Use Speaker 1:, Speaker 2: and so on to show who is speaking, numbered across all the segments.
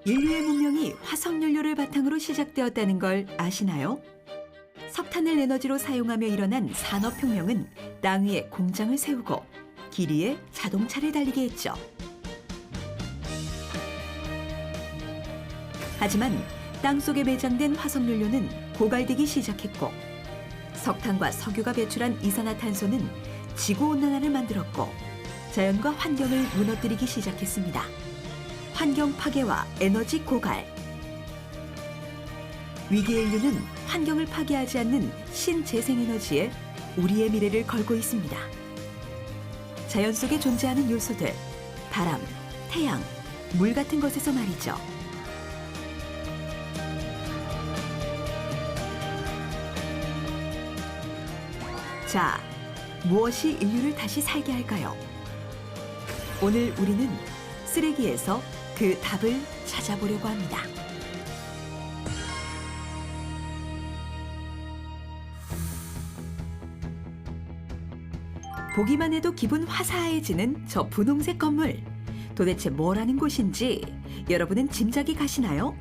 Speaker 1: 인류의 문명이 화석연료를 바탕으로 시작되었다는 걸 아시나요? 석탄을 에너지로 사용하며 일어난 산업혁명은 땅 위에 공장을 세우고 길 위에 자동차를 달리게 했죠. 하지만 땅속에 매장된 화석연료는 고갈되기 시작했고 석탄과 석유가 배출한 이산화탄소는 지구온난화를 만들었고 자연과 환경을 무너뜨리기 시작했습니다. 환경 파괴와 에너지 고갈. 위기의 인류는 환경을 파괴하지 않는 신재생에너지에 우리의 미래를 걸고 있습니다. 자연 속에 존재하는 요소들, 바람, 태양, 물 같은 것에서 말이죠. 자, 무엇이 인류를 다시 살게 할까요? 오늘 우리는 쓰레기에서 그 답을 찾아보려고 합니다. 보기만 해도 기분 화사해지는 저 분홍색 건물. 도대체 뭐라는 곳인지 여러분은 짐작이 가시나요?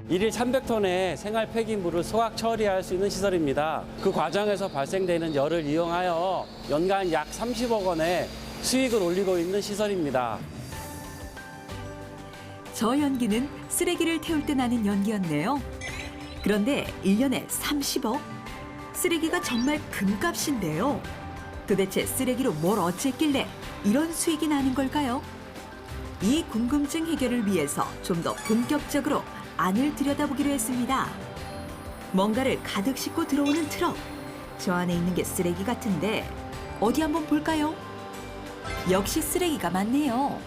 Speaker 2: 일일 300톤의 생활 폐기물을 소각 처리할 수 있는 시설입니다. 그 과정에서 발생되는 열을 이용하여 연간 약 30억 원의 수익을 올리고 있는 시설입니다.
Speaker 1: 저 연기는 쓰레기를 태울 때 나는 연기였네요. 그런데 1년에 30억? 쓰레기가 정말 금값인데요. 도대체 쓰레기로 뭘 어쨌길래 이런 수익이 나는 걸까요? 이 궁금증 해결을 위해서 좀 더 본격적으로 안을 들여다보기로 했습니다. 뭔가를 가득 싣고 들어오는 트럭. 저 안에 있는 게 쓰레기 같은데 어디 한번 볼까요? 역시 쓰레기가 많네요.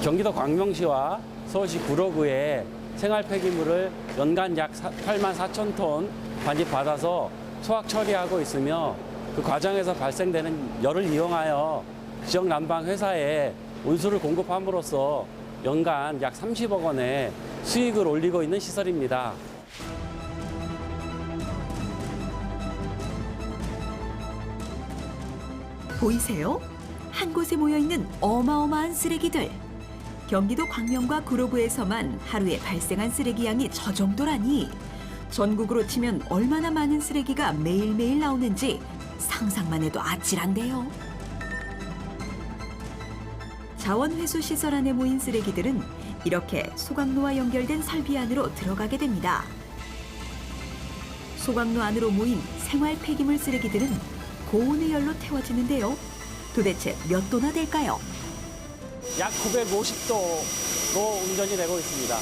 Speaker 2: 경기도 광명시와 서울시 구로구에 생활 폐기물을 연간 약 8만 4천 톤 반입받아서 소각 처리하고 있으며 그 과정에서 발생되는 열을 이용하여 지역 난방 회사에 온수를 공급함으로써 연간 약 30억 원의 수익을 올리고 있는 시설입니다.
Speaker 1: 보이세요? 한 곳에 모여있는 어마어마한 쓰레기들. 경기도 광명과 구로구에서만 하루에 발생한 쓰레기 양이 저 정도라니 전국으로 치면 얼마나 많은 쓰레기가 매일매일 나오는지 상상만 해도 아찔한데요. 자원회수 시설 안에 모인 쓰레기들은 이렇게 소각로와 연결된 설비 안으로 들어가게 됩니다. 소각로 안으로 모인 생활 폐기물 쓰레기들은 고온의 열로 태워지는데요. 도대체 몇 도나 될까요?
Speaker 2: 약 950도로 운전이 되고 있습니다.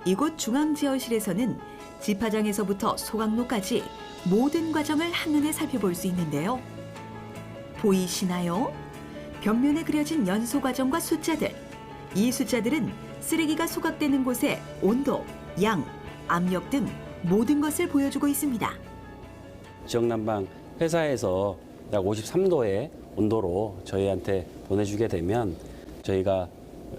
Speaker 1: 이곳 중앙제어실에서는 집화장에서부터 소각로까지 모든 과정을 한눈에 살펴볼 수 있는데요. 보이시나요? 벽면에 그려진 연소 과정과 숫자들. 이 숫자들은 쓰레기가 소각되는 곳의 온도, 양, 압력 등 모든 것을 보여주고 있습니다.
Speaker 2: 지역 난방 회사에서 약 53도의 온도로 저희한테 보내주게 되면 저희가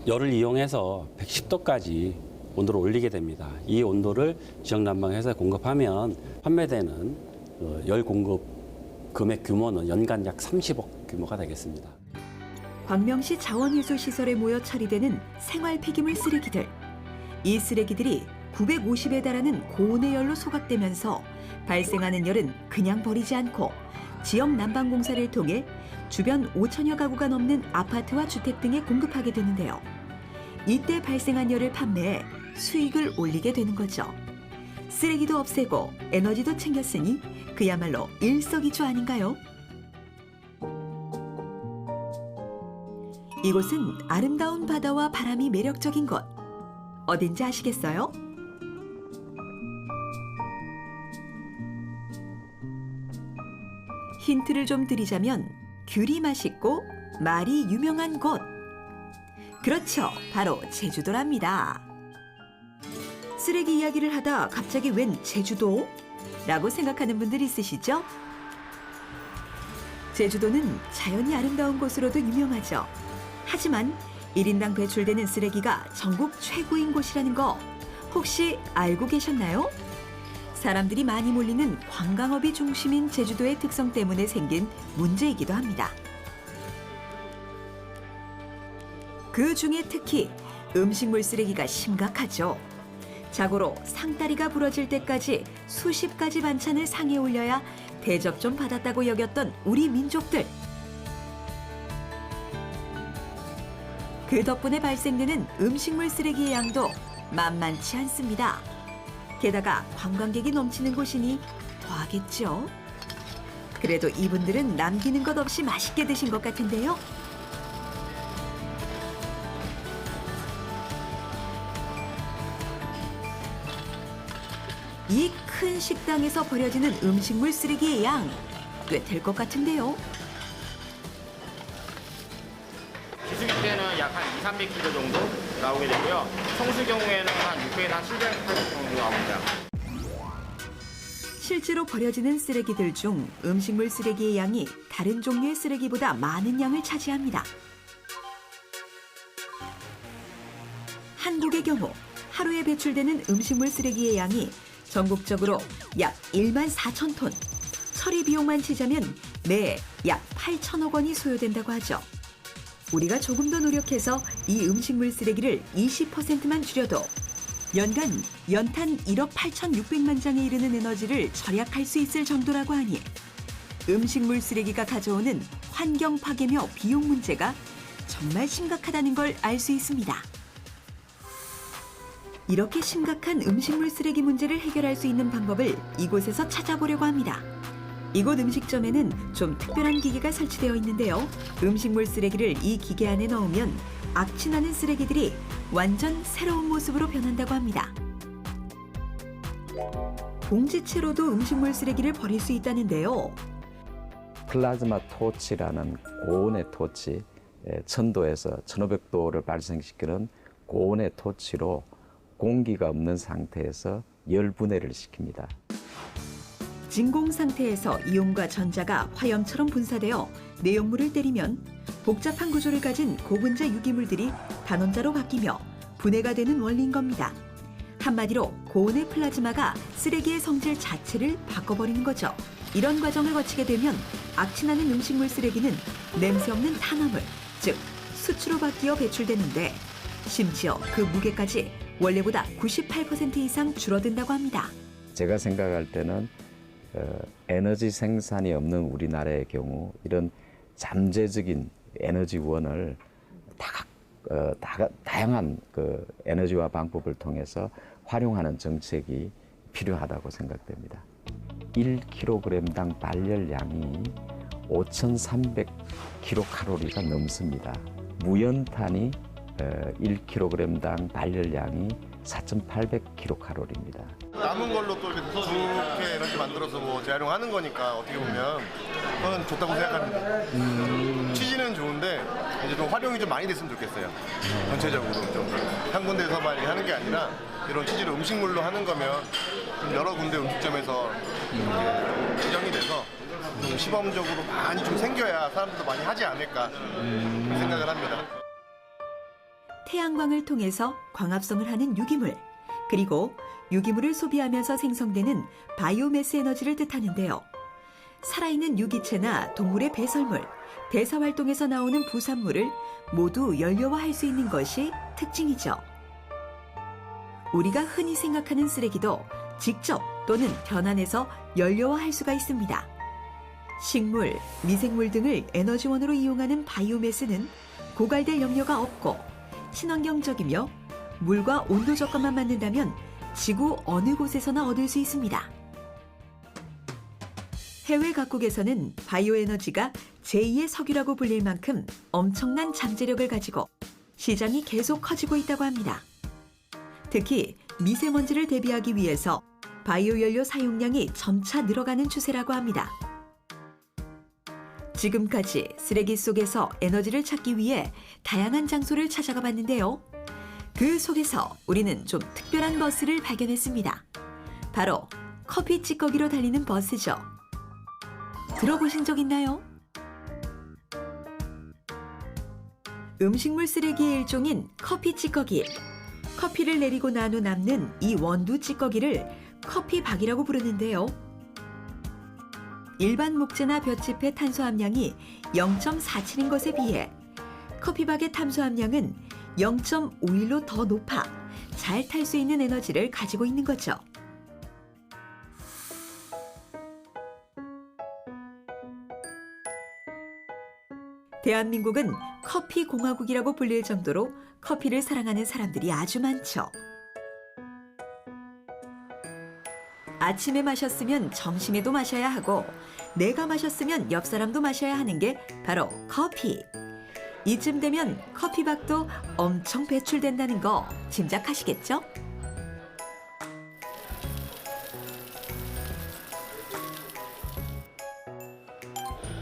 Speaker 2: 열을 이용해서 110도까지 온도를 올리게 됩니다. 이 온도를 지역 난방 회사에 공급하면 판매되는 열 공급 금액 규모는 연간 약 30억 규모가 되겠습니다.
Speaker 1: 광명시 자원회수 시설에 모여 처리되는 생활 폐기물 쓰레기들. 이 쓰레기들이 950에 달하는 고온의 열로 소각되면서 발생하는 열은 그냥 버리지 않고 지역 난방공사를 통해 주변 5천여 가구가 넘는 아파트와 주택 등에 공급하게 되는데요. 이때 발생한 열을 판매해 수익을 올리게 되는 거죠. 쓰레기도 없애고 에너지도 챙겼으니 그야말로 일석이조 아닌가요? 이곳은 아름다운 바다와 바람이 매력적인 곳. 어딘지 아시겠어요? 힌트를 좀 드리자면 귤이 맛있고 말이 유명한 곳. 그렇죠. 바로 제주도랍니다. 쓰레기 이야기를 하다 갑자기 웬 제주도? 라고 생각하는 분들 있으시죠? 제주도는 자연이 아름다운 곳으로도 유명하죠. 하지만 1인당 배출되는 쓰레기가 전국 최고인 곳이라는 거 혹시 알고 계셨나요? 사람들이 많이 몰리는 관광업이 중심인 제주도의 특성 때문에 생긴 문제이기도 합니다. 그 중에 특히 음식물 쓰레기가 심각하죠. 자고로 상다리가 부러질 때까지 수십 가지 반찬을 상에 올려야 대접 좀 받았다고 여겼던 우리 민족들. 그 덕분에 발생되는 음식물 쓰레기의 양도 만만치 않습니다. 게다가 관광객이 넘치는 곳이니 더하겠죠. 그래도 이분들은 남기는 것 없이 맛있게 드신 것 같은데요. 이 큰 식당에서 버려지는 음식물 쓰레기의 양 꽤 될 것 같은데요.
Speaker 3: 기숙일 때는 약 한 200~300kg 정도 나오게 되고요. 성수 경우에는 한 600에서 한 700kg 정도 나옵니다.
Speaker 1: 실제로 버려지는 쓰레기들 중 음식물 쓰레기의 양이 다른 종류의 쓰레기보다 많은 양을 차지합니다. 한국의 경우 하루에 배출되는 음식물 쓰레기의 양이 전국적으로 약 14,000톤, 처리 비용만 치자면 매해 약 8천억 원이 소요된다고 하죠. 우리가 조금 더 노력해서 이 음식물 쓰레기를 20%만 줄여도 연간 연탄 1억 8,600만 장에 이르는 에너지를 절약할 수 있을 정도라고 하니 음식물 쓰레기가 가져오는 환경 파괴며 비용 문제가 정말 심각하다는 걸 알 수 있습니다. 이렇게 심각한 음식물 쓰레기 문제를 해결할 수 있는 방법을 이곳에서 찾아보려고 합니다. 이곳 음식점에는 좀 특별한 기계가 설치되어 있는데요. 음식물 쓰레기를 이 기계 안에 넣으면 악취나는 쓰레기들이 완전 새로운 모습으로 변한다고 합니다. 봉지채로도 음식물 쓰레기를 버릴 수 있다는데요.
Speaker 4: 플라즈마 토치라는 고온의 토치, 천도에서 1500도를 발생시키는 고온의 토치로 공기가 없는 상태에서 열분해를 시킵니다.
Speaker 1: 진공 상태에서 이온과 전자가 화염처럼 분사되어 내용물을 때리면 복잡한 구조를 가진 고분자 유기물들이 단원자로 바뀌며 분해가 되는 원리인 겁니다. 한마디로 고온의 플라즈마가 쓰레기의 성질 자체를 바꿔버리는 거죠. 이런 과정을 거치게 되면 악취나는 음식물 쓰레기는 냄새 없는 탄화물, 즉 수치로 바뀌어 배출되는데 심지어 그 무게까지 원래보다 98% 이상 줄어든다고 합니다.
Speaker 4: 제가 생각할 때는 에너지 생산이 없는 우리나라의 경우 이런 잠재적인 에너지원을 다양한 에너지화 방법을 통해서 활용하는 정책이 필요하다고 생각됩니다. 1kg당 발열량이 5,300kcal가 넘습니다. 무연탄이 1kg당 발열량이 4,800kcal입니다.
Speaker 5: 남은 걸로 또 이렇게 좋게 에너지 만들어서 뭐 재활용하는 거니까 어떻게 보면 그건 좋다고 생각합니다. 취지는 좋은데 이제 좀 활용이 좀 많이 됐으면 좋겠어요. 전체적으로 좀 한 군데에서만 하는 게 아니라 이런 취지로 음식물로 하는 거면 좀 여러 군데 음식점에서 이렇게 지정이 돼서 좀 시범적으로 많이 좀 생겨야 사람들도 많이 하지 않을까 생각을 합니다.
Speaker 1: 태양광을 통해서 광합성을 하는 유기물, 그리고 유기물을 소비하면서 생성되는 바이오매스 에너지를 뜻하는데요. 살아있는 유기체나 동물의 배설물, 대사활동에서 나오는 부산물을 모두 연료화할 수 있는 것이 특징이죠. 우리가 흔히 생각하는 쓰레기도 직접 또는 변환해서 연료화할 수가 있습니다. 식물, 미생물 등을 에너지원으로 이용하는 바이오매스는 고갈될 염려가 없고 친환경적이며 물과 온도 조건만 맞는다면 지구 어느 곳에서나 얻을 수 있습니다. 해외 각국에서는 바이오에너지가 제2의 석유라고 불릴 만큼 엄청난 잠재력을 가지고 시장이 계속 커지고 있다고 합니다. 특히 미세먼지를 대비하기 위해서 바이오 연료 사용량이 점차 늘어가는 추세라고 합니다. 지금까지 쓰레기 속에서 에너지를 찾기 위해 다양한 장소를 찾아가 봤는데요. 그 속에서 우리는 좀 특별한 버스를 발견했습니다. 바로 커피 찌꺼기로 달리는 버스죠. 들어보신 적 있나요? 음식물 쓰레기의 일종인 커피 찌꺼기. 커피를 내리고 난 후 남는 이 원두 찌꺼기를 커피박이라고 부르는데요. 일반 목재나 볏짚의 탄소 함량이 0.47인 것에 비해 커피박의 탄수 함량은 0.51로 더 높아 잘 탈 수 있는 에너지를 가지고 있는 거죠. 대한민국은 커피 공화국이라고 불릴 정도로 커피를 사랑하는 사람들이 아주 많죠. 아침에 마셨으면 점심에도 마셔야 하고 내가 마셨으면 옆 사람도 마셔야 하는 게 바로 커피. 이쯤 되면 커피박도 엄청 배출된다는 거 짐작하시겠죠?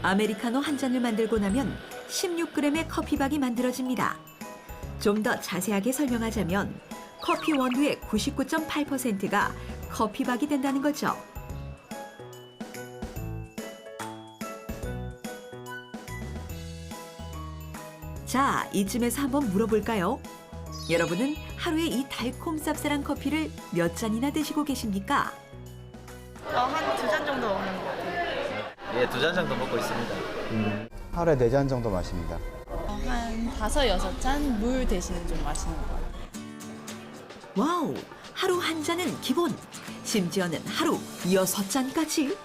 Speaker 1: 아메리카노 한 잔을 만들고 나면 16g의 커피박이 만들어집니다. 좀 더 자세하게 설명하자면 커피 원두의 99.8%가 커피박이 된다는 거죠. 자, 이쯤에서 한번 물어볼까요? 여러분은 하루에 이 달콤 쌉쌀한 커피를 몇 잔이나 드시고 계십니까?
Speaker 6: 한 2잔 정도 먹는 것 같아요.
Speaker 7: 예, 2잔 정도 먹고 있습니다.
Speaker 8: 하루에 4잔 정도 마십니다.
Speaker 6: 한 5-6잔 물 대신에 좀 마시는 것 같아요.
Speaker 1: 와우, 하루 한 잔은 기본. 심지어는 하루 6잔까지.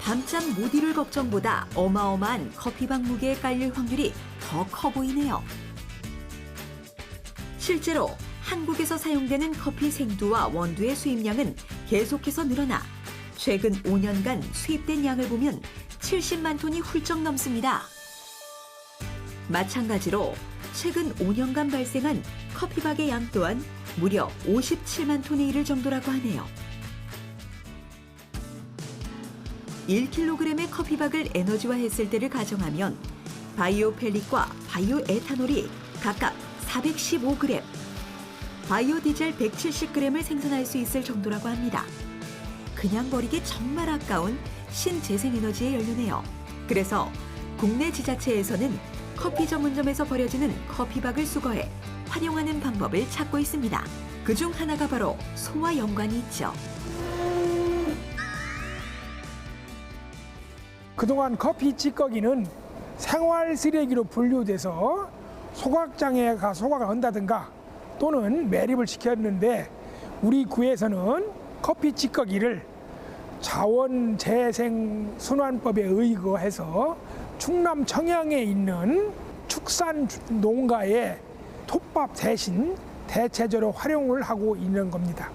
Speaker 1: 밤잠 못 이룰 걱정보다 어마어마한 커피박 무게에 깔릴 확률이 더 커 보이네요. 실제로 한국에서 사용되는 커피 생두와 원두의 수입량은 계속해서 늘어나 최근 5년간 수입된 양을 보면 70만 톤이 훌쩍 넘습니다. 마찬가지로 최근 5년간 발생한 커피박의 양 또한 무려 57만 톤에 이를 정도라고 하네요. 1kg의 커피박을 에너지화했을 때를 가정하면 바이오 펠릿과 바이오 에탄올이 각각 415g, 바이오 디젤 170g을 생산할 수 있을 정도라고 합니다. 그냥 버리기 정말 아까운 신재생에너지의 연료네요. 그래서 국내 지자체에서는 커피 전문점에서 버려지는 커피박을 수거해 활용하는 방법을 찾고 있습니다. 그중 하나가 바로 소와 연관이 있죠.
Speaker 9: 그동안 커피 찌꺼기는 생활 쓰레기로 분류돼서 소각장에 가 소각을 한다든가 또는 매립을 시켰는데 우리 구에서는 커피 찌꺼기를 자원재생순환법에 의거해서 충남 청양에 있는 축산 농가의 톱밥 대신 대체제로 활용을 하고 있는 겁니다.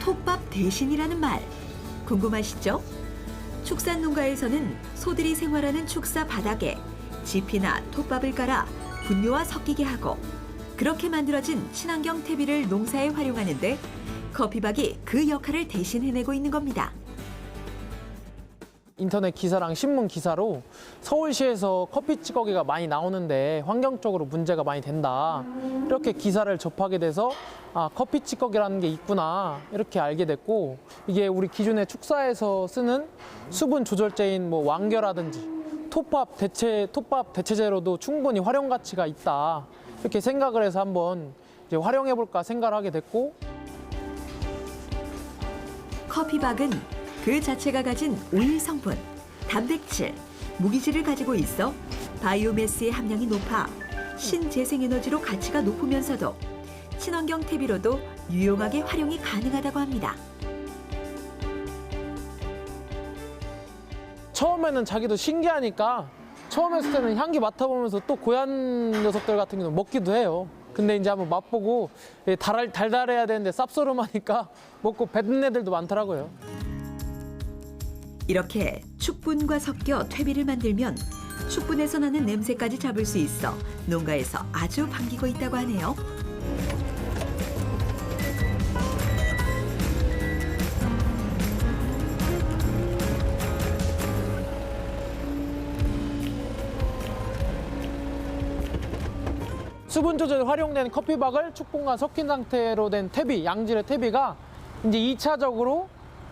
Speaker 1: 톱밥 대신이라는 말 궁금하시죠? 축산 농가에서는 소들이 생활하는 축사 바닥에 지피나 톱밥을 깔아 분뇨와 섞이게 하고 그렇게 만들어진 친환경 퇴비를 농사에 활용하는데 커피박이 그 역할을 대신 해내고 있는 겁니다.
Speaker 10: 인터넷 기사랑 신문 기사로 서울시에서 커피 찌꺼기가 많이 나오는데 환경적으로 문제가 많이 된다. 이렇게 기사를 접하게 돼서 아, 커피 찌꺼기라는 게 있구나 이렇게 알게 됐고 이게 우리 기존의 축사에서 쓰는 수분 조절제인 뭐 왕겨라든지 톱밥 대체제로도 충분히 활용 가치가 있다. 이렇게 생각을 해서 한번 이제 활용해 볼까 생각을 하게 됐고
Speaker 1: 커피박은 그 자체가 가진 오일 성분, 단백질, 무기질을 가지고 있어 바이오매스의 함량이 높아 신재생에너지로 가치가 높으면서도 친환경 퇴비로도 유용하게 활용이 가능하다고 합니다.
Speaker 10: 처음에는 자기도 신기하니까 처음 했을 때는 향기 맡아보면서 또 고얀 녀석들 같은 경우는 먹기도 해요. 근데 이제 한번 맛보고 달달해야 되는데 쌉소름하니까 먹고 뱉는 애들도 많더라고요.
Speaker 1: 이렇게 축분과 섞여 퇴비를 만들면 축분에서 나는 냄새까지 잡을 수 있어 농가에서 아주 반기고 있다고 하네요.
Speaker 10: 수분 조절에 활용된 커피박을 축분과 섞인 상태로 된 퇴비, 양질의 퇴비가 이제 2차적으로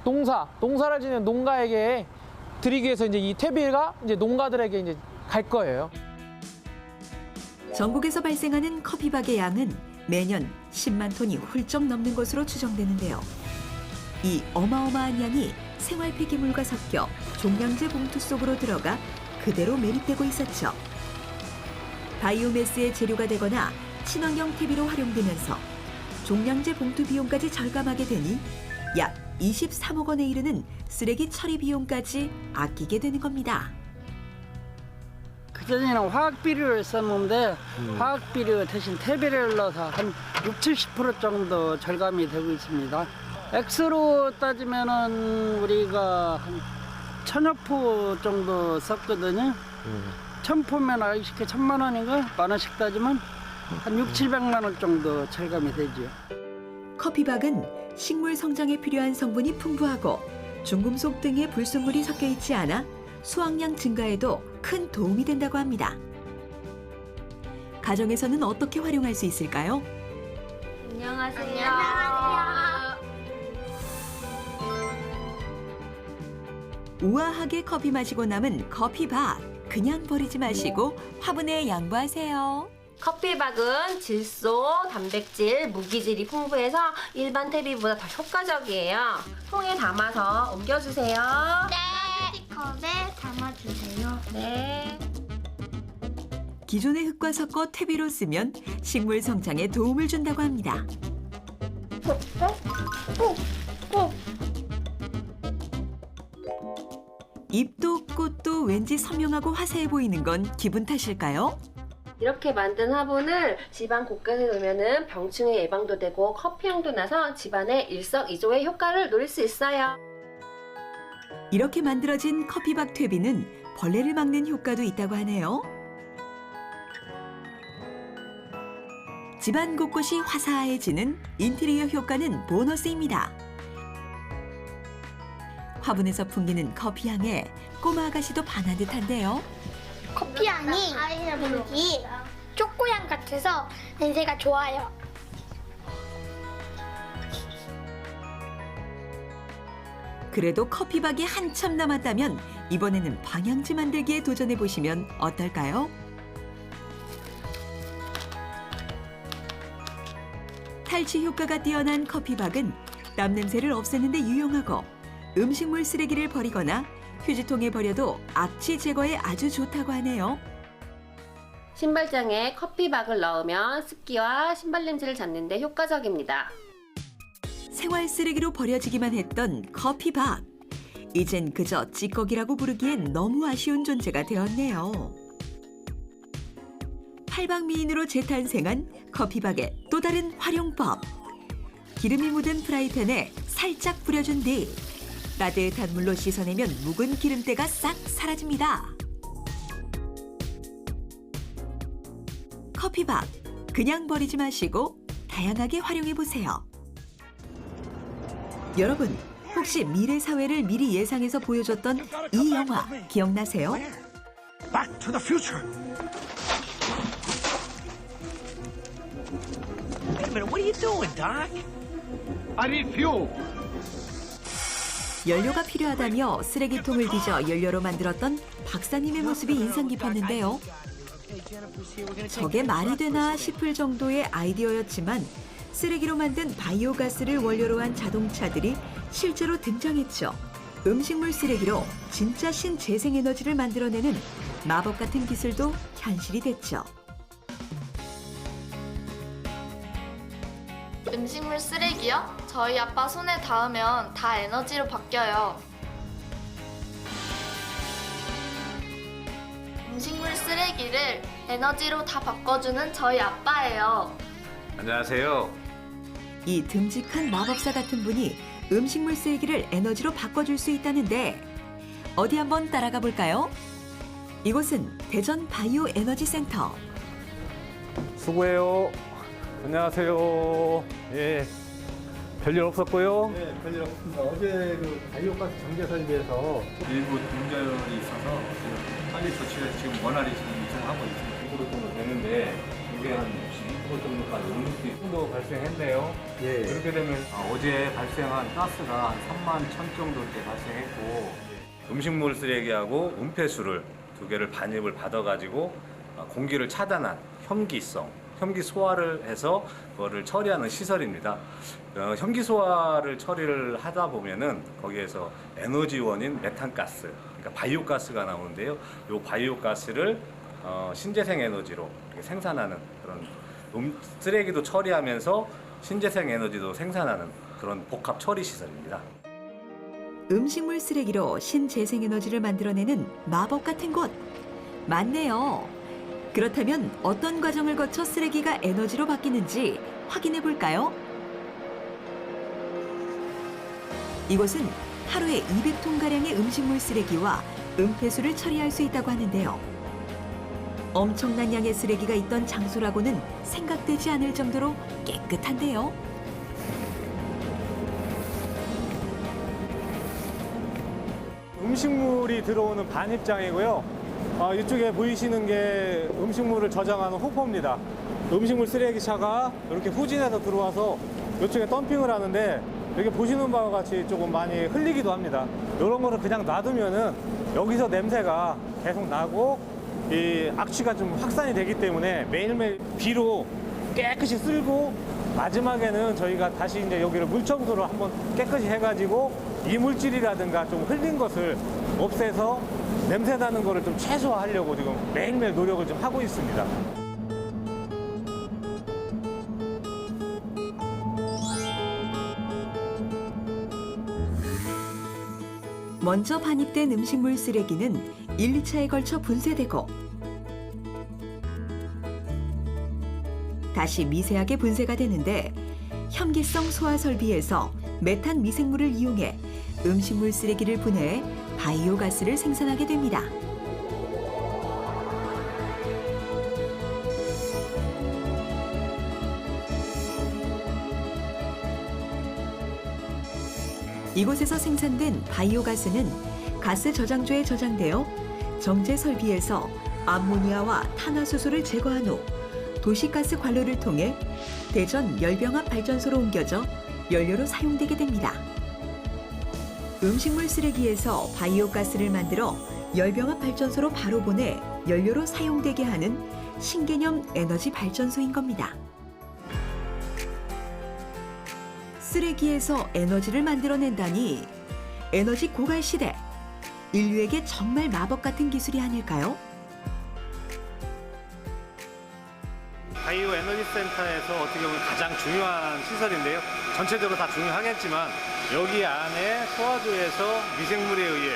Speaker 10: 농사를 지는 농가에게 드리기 위해서 이제 이 퇴비가 이제 농가들에게 이제 갈 거예요.
Speaker 1: 전국에서 발생하는 커피박의 양은 매년 10만 톤이 훌쩍 넘는 것으로 추정되는데요. 이 어마어마한 양이 생활 폐기물과 섞여 종량제 봉투 속으로 들어가 그대로 매립되고 있었죠. 바이오매스의 재료가 되거나 친환경 퇴비로 활용되면서 종량제 봉투 비용까지 절감하게 되니 약 23억 원에 이르는 쓰레기 처리 비용까지 아끼게 되는 겁니다.
Speaker 11: 그전에는 화학비료를 썼는데 화학비료 대신 퇴비를 넣어서 한 60-70% 정도 절감이 되고 있습니다. 액수로 따지면은 우리가 한 1000여 포 정도 썼거든요. 1000포면 아이스크 1000만 원인가? 만 원씩 따지면 한 600-700만 원 정도 절감이 되죠.
Speaker 1: 커피박은 식물 성장에 필요한 성분이 풍부하고 중금속 등의 불순물이 섞여 있지 않아 수확량 증가에도 큰 도움이 된다고 합니다. 가정에서는 어떻게 활용할 수 있을까요?
Speaker 12: 안녕하세요.
Speaker 1: 우아하게 커피 마시고 남은 커피박. 그냥 버리지 마시고 화분에 양보하세요.
Speaker 12: 커피박은 질소, 단백질, 무기질이 풍부해서 일반 퇴비보다 더 효과적이에요. 통에 담아서 옮겨주세요.
Speaker 13: 네. 컵에 담아주세요.
Speaker 12: 네.
Speaker 1: 기존의 흙과 섞어 퇴비로 쓰면 식물 성장에 도움을 준다고 합니다. 잎도 꽃도 왠지 선명하고 화사해 보이는 건 기분 탓일까요?
Speaker 12: 이렇게 만든 화분을 집안 곳간에 놓으면 병충해 예방도 되고 커피향도 나서 집안의 일석이조의 효과를 누릴 수 있어요.
Speaker 1: 이렇게 만들어진 커피박 퇴비는 벌레를 막는 효과도 있다고 하네요. 집안 곳곳이 화사해지는 인테리어 효과는 보너스입니다. 화분에서 풍기는 커피향에 꼬마 아가씨도 반한 듯한데요.
Speaker 13: 커피향이 왠지 초코향 같아서 냄새가 좋아요.
Speaker 1: 그래도 커피박이 한참 남았다면 이번에는 방향제 만들기에 도전해보시면 어떨까요? 탈취 효과가 뛰어난 커피박은 땀 냄새를 없애는 데 유용하고 음식물 쓰레기를 버리거나 휴지통에 버려도 악취 제거에 아주 좋다고 하네요.
Speaker 12: 신발장에 커피박을 넣으면 습기와 신발 냄새를 잡는 데 효과적입니다.
Speaker 1: 생활 쓰레기로 버려지기만 했던 커피박. 이젠 그저 찌꺼기라고 부르기엔 너무 아쉬운 존재가 되었네요. 팔방미인으로 재탄생한 커피박의 또 다른 활용법. 기름이 묻은 프라이팬에 살짝 뿌려준 뒤 따뜻한 물로 씻어내면 묵은 기름때가 싹 사라집니다. 커피박, 그냥 버리지 마시고 다양하게 활용해보세요. 여러분, 혹시 미래 사회를 미리 예상해서 보여줬던 이 영화 기억나세요?
Speaker 14: Back to the future. Wait a minute, what are you doing, Doc? I need fuel.
Speaker 1: 연료가 필요하다며 쓰레기통을 뒤져 연료로 만들었던 박사님의 모습이 인상 깊었는데요. 저게 말이 되나 싶을 정도의 아이디어였지만 쓰레기로 만든 바이오가스를 원료로 한 자동차들이 실제로 등장했죠. 음식물 쓰레기로 진짜 신재생에너지를 만들어내는 마법 같은 기술도 현실이 됐죠.
Speaker 13: 음식물 쓰레기요? 저희 아빠 손에 닿으면 다 에너지로 바뀌어요. 음식물 쓰레기를 에너지로 다 바꿔주는 저희 아빠예요.
Speaker 15: 안녕하세요.
Speaker 1: 이 듬직한 마법사 같은 분이 음식물 쓰레기를 에너지로 바꿔줄 수 있다는데 어디 한번 따라가 볼까요? 이곳은 대전 바이오 에너지 센터.
Speaker 15: 수고해요. 안녕하세요. 예. 별일 없었고요.
Speaker 8: 네, 별일 없습니다. 어제 그 바이오가스 정제설에 대해서
Speaker 16: 일부 문제이 있어서 빨리 조치를 지금 원활히 지금 이송하고 있습니다. 2% 정도 되는데 이게 한 12% 정도까지 오를 수 있고 발생했네요.
Speaker 8: 예.
Speaker 16: 그렇게 되면 어제 발생한 가스가 한 3만 1천 정도 이렇게 발생했고
Speaker 15: 음식물 쓰레기하고 은폐수를 두 개를 반입을 받아가지고 공기를 차단한 혐기성 혐기 소화를 해서 그거를 처리하는 시설입니다. 혐기 소화를 처리를 하다 보면은 거기에서 에너지원인 메탄가스, 그러니까 바이오가스가 나오는데요. 이 바이오가스를 신재생 에너지로 이렇게 생산하는 그런 쓰레기도 처리하면서 신재생 에너지도 생산하는 그런 복합 처리 시설입니다.
Speaker 1: 음식물 쓰레기로 신재생에너지를 만들어내는 마법 같은 곳 맞네요. 그렇다면 어떤 과정을 거쳐 쓰레기가 에너지로 바뀌는지 확인해 볼까요? 이곳은 하루에 200톤가량의 음식물 쓰레기와 은폐수를 처리할 수 있다고 하는데요. 엄청난 양의 쓰레기가 있던 장소라고는 생각되지 않을 정도로 깨끗한데요.
Speaker 17: 음식물이 들어오는 반입장이고요. 이쪽에 보이시는 게 음식물을 저장하는 호포입니다. 음식물 쓰레기차가 이렇게 후진해서 들어와서 이쪽에 덤핑을 하는데 여기 보시는 바와 같이 조금 많이 흘리기도 합니다. 이런 거를 그냥 놔두면은 여기서 냄새가 계속 나고 이 악취가 좀 확산이 되기 때문에 매일매일 비로 깨끗이 쓸고 마지막에는 저희가 다시 이제 여기를 물청소를 한번 깨끗이 해가지고 이물질이라든가 좀 흘린 것을 없애서 냄새 나는 거를 좀 최소화하려고 지금 매일매일 노력을 좀 하고 있습니다.
Speaker 1: 먼저 반입된 음식물 쓰레기는 1, 2차에 걸쳐 분쇄되고 다시 미세하게 분쇄가 되는데 혐기성 소화 설비에서 메탄 미생물을 이용해 음식물 쓰레기를 분해해 바이오가스를 생산하게 됩니다. 이곳에서 생산된 바이오가스는 가스 저장소에 저장되어 정제 설비에서 암모니아와 탄화수소를 제거한 후 도시가스 관로를 통해 대전 열병합 발전소로 옮겨져 연료로 사용되게 됩니다. 음식물 쓰레기에서 바이오가스를 만들어 열병합 발전소로 바로 보내 연료로 사용되게 하는 신개념 에너지 발전소인 겁니다. 쓰레기에서 에너지를 만들어낸다니 에너지 고갈 시대, 인류에게 정말 마법 같은 기술이 아닐까요?
Speaker 17: 바이오 에너지 센터에서 어떻게 보면 가장 중요한 시설인데요. 전체적으로 다 중요하겠지만 여기 안에 소화조에서 미생물에 의해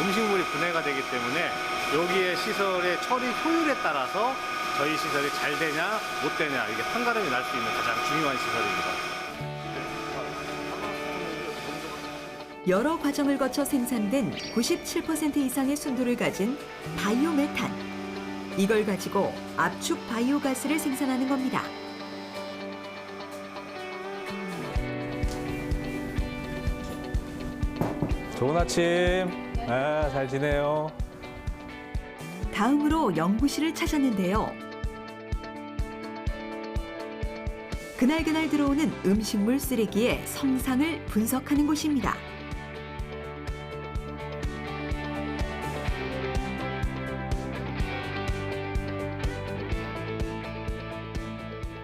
Speaker 17: 음식물이 분해가 되기 때문에 여기의 시설의 처리 효율에 따라서 저희 시설이 잘 되냐 못 되냐 이게 판가름이 날 수 있는 가장 중요한 시설입니다.
Speaker 1: 여러 과정을 거쳐 생산된 97% 이상의 순도를 가진 바이오메탄. 이걸 가지고 압축 바이오가스를 생산하는 겁니다.
Speaker 17: 좋은 아침. 잘 지내요.
Speaker 1: 다음으로 연구실을 찾았는데요. 그날그날 들어오는 음식물 쓰레기의 성상을 분석하는 곳입니다.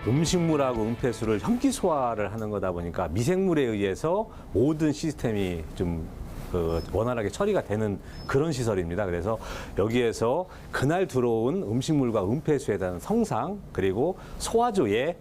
Speaker 17: 음식물하고 은폐수를 혐기 소화를 하는 거다 보니까 미생물에 의해서 모든 시스템이 좀 원활하게 처리가 되는 그런 시설입니다. 그래서 여기에서 그날 들어온 음식물과 은폐수에 대한 성상 그리고 소화조의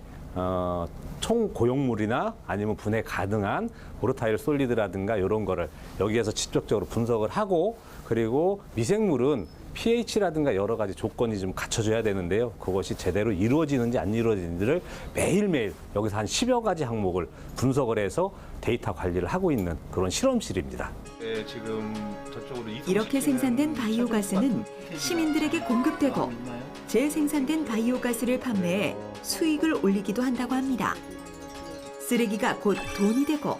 Speaker 17: 총 고용물이나 아니면 분해 가능한 보르타일 솔리드라든가 이런 거를 여기에서 직접적으로 분석을 하고 그리고 미생물은 pH라든가 여러 가지 조건이 좀 갖춰져야 되는데요. 그것이 제대로 이루어지는지 안 이루어지는지를 매일매일 여기서 한 10여 가지 항목을 분석을 해서 데이터 관리를 하고 있는 그런 실험실입니다.
Speaker 15: 네, 지금 저쪽으로
Speaker 1: 이렇게 생산된 바이오가스는 시민들에게 공급되고 재생산된 바이오가스를 판매해 수익을 올리기도 한다고 합니다. 쓰레기가 곧 돈이 되고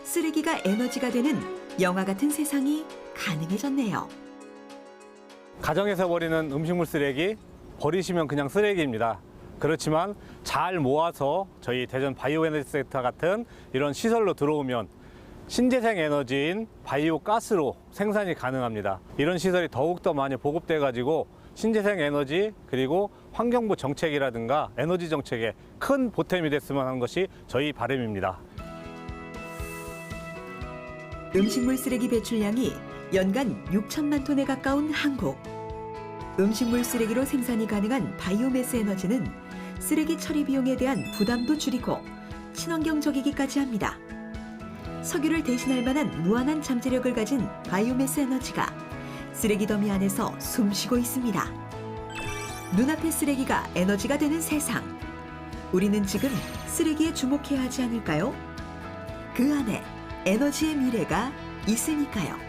Speaker 1: 쓰레기가 에너지가 되는 영화 같은 세상이 가능해졌네요.
Speaker 17: 가정에서 버리는 음식물 쓰레기 버리시면 그냥 쓰레기입니다. 그렇지만 잘 모아서 저희 대전 바이오에너지 센터 같은 이런 시설로 들어오면 신재생 에너지인 바이오가스로 생산이 가능합니다. 이런 시설이 더욱더 많이 보급돼 가지고 신재생 에너지 그리고 환경부 정책이라든가 에너지 정책에 큰 보탬이 됐으면 하는 것이 저희 바람입니다.
Speaker 1: 음식물 쓰레기 배출량이 연간 6천만 톤에 가까운 한국. 음식물 쓰레기로 생산이 가능한 바이오매스 에너지는 쓰레기 처리 비용에 대한 부담도 줄이고 친환경적이기까지 합니다. 석유를 대신할 만한 무한한 잠재력을 가진 바이오매스 에너지가 쓰레기 더미 안에서 숨쉬고 있습니다. 눈앞의 쓰레기가 에너지가 되는 세상. 우리는 지금 쓰레기에 주목해야 하지 않을까요? 그 안에 에너지의 미래가 있으니까요.